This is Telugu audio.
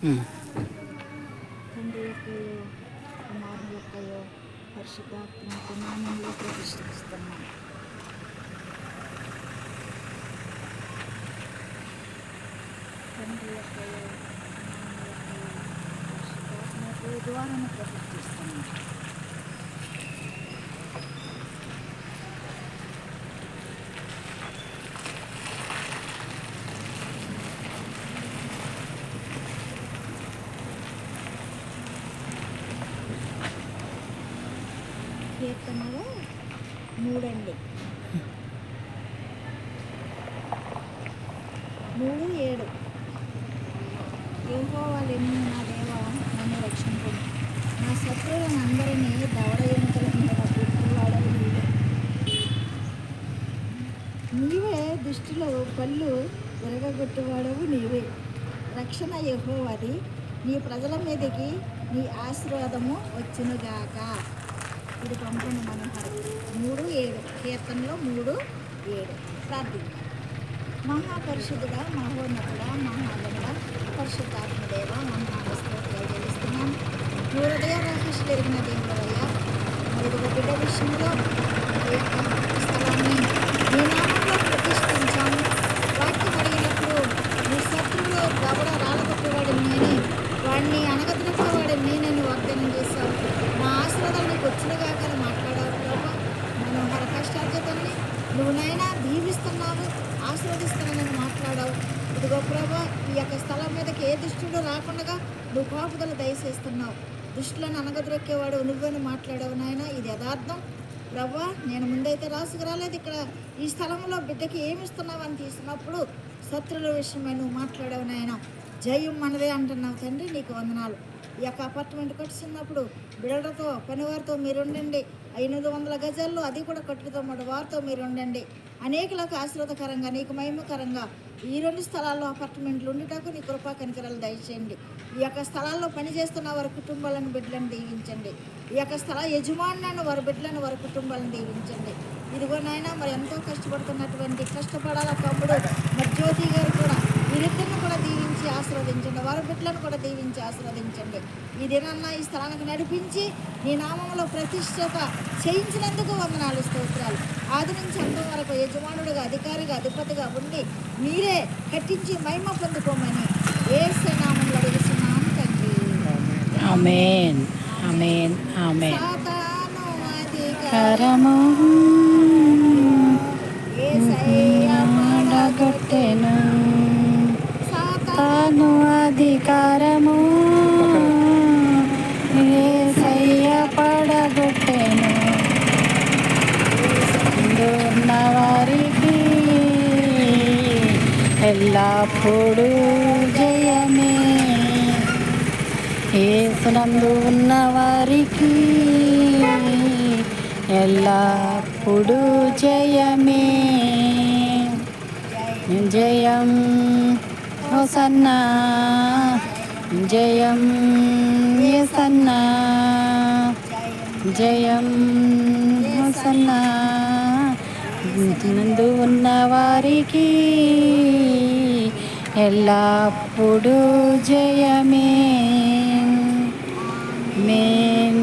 తండ్రి యొక్కయో కుమారుని యొక్కయో పరిశుద్ధాత్మ నామంలో ప్రతిష్ఠిస్తున్నాం. తండ్రి యొక్కయో పరిశుద్ధాత్మ ద్వారా ప్రతిష్ఠిస్తున్నాం. కీర్తనలో 3:7 యెహోవా లెమ్ము నా దేవా నన్ను రక్షింపుము. నా శత్రువులను అందరినీ దవడ ఎముకల మీద పెట్టువాడవు నీవే దుష్టుల పళ్ళు విరగొట్టువాడవు నీవే. రక్షణ యెహోవాది, నీ ప్రజల మీదకి నీ ఆశీర్వాదము వచ్చునుగాక. ఇది పంపను మనోహరం 3:7 కీర్తనలో 3:7 ప్రార్థిద్దాం. మహాపరిశుద్ధుడా, మహోన్నతుడా, మహాగణుడా, పరిశుద్ధాత్మదేవ మహాస్తోత్రాలు చెల్లిస్తున్నాం. నీ హృదయ రహస్యాలు ఎరిగిన దేవుడవయ్యా, మరి బిడ్డ విషయంలో ఈ యొక్క స్థలాన్ని నీ నామంలో ప్రతిష్ఠించాము. వాక్యం అడిగినప్పుడు నీ శత్రువులు గబడ రాళ్ళగొట్టేవాడు నేనే, వాడిని అనగదొక్కేవాడు నేనని వాగ్దానం చేశావు. మా ఆశీర్వాదాలు నీకు వచ్చినగాక మాట్లాడావు ప్రభా. మనోహర కష్టార్జితాన్ని నువ్వు నైనా దీవిస్తున్నావు, ఆశీర్వదిస్తున్నానని మాట్లాడావు. ఇదిగో ప్రభా, ఈ యొక్క స్థలం మీదకి ఏ దుష్టుడు రాకుండా నువ్వు కాపుదల దయచేస్తున్నావు. దుష్టులను అనగదొక్కేవాడు నువ్వని మాట్లాడావు నాయన. ఇది యథార్థం ప్రభా. నేను ముందైతే రాలేదు. ఇక్కడ ఈ స్థలంలో బిడ్డకి ఏమి ఇస్తున్నావు అని తీసినప్పుడు శత్రుల విషయమై నువ్వు మాట్లాడావు నాయన. జయం మనదే అంటున్నావు తండ్రి, నీకు వందనాలు. ఈ యొక్క అపార్ట్మెంట్ కట్టుతున్నప్పుడు బిడ్డలతో పనివారితో మీరు ఉండండి. 500 గజాల్లో అది కూడా కట్టుకుతో వారితో మీరు ఉండండి. అనేకులకు ఆశీర్వాదకరంగా నీకు మహిమకరంగా ఈ 2 స్థలాల్లో అపార్ట్మెంట్లు ఉండేటకు నీ కృపా కనికరాలు దయచేయండి. ఈ యొక్క స్థలాల్లో పనిచేస్తున్న వారి కుటుంబాలను బిడ్డలను దీవించండి. ఈ యొక్క స్థల యజమానులను వారి బిడ్డలను వారి కుటుంబాలను దీవించండి. ఇదిగో నాయన, మరి ఎంతో కష్టపడుతున్నటువంటి కష్టపడాల తమ్ముడు మరి జ్యోతి గారు కూడా వీరిద్దరిని కూడా దీవించి ఆశీర్వదించండి. వారి బిడ్డలను కూడా దీవించి ఆశీర్వదించండి. ఈ దినాన్న ఈ స్థలానికి నడిపించి నీ నామంలో ప్రతిష్ఠత చేయించినందుకు వందనాలు, స్తోత్రాలు. ఆది నుంచి అంతం వరకు యజమానుడిగా, అధికారిగా, అధిపతిగా ఉండి మీరే కట్టించి మహిమ పొందుకోమని యేసు నామములో అడుగుతున్నాం తండ్రి. ఆమేన్, ఆమేన్, ఆమేన్. సాతాను అధికారము యేసయ్య పడగొట్టెను, సాతాను అధికారము యేసయ్య పడగొట్టెను. ఉన్న వారికి ఎల్లప్పుడూ జయమే. యేసునందు ఉన్న వారికి ఎల్లప్పుడూ జయమే. జయం హోసన్నా, జయం యేసన్నా, జయం హోసన్నా. నందు ఉన్న వారికి ఎల్లప్పుడూ జయమే. మేన్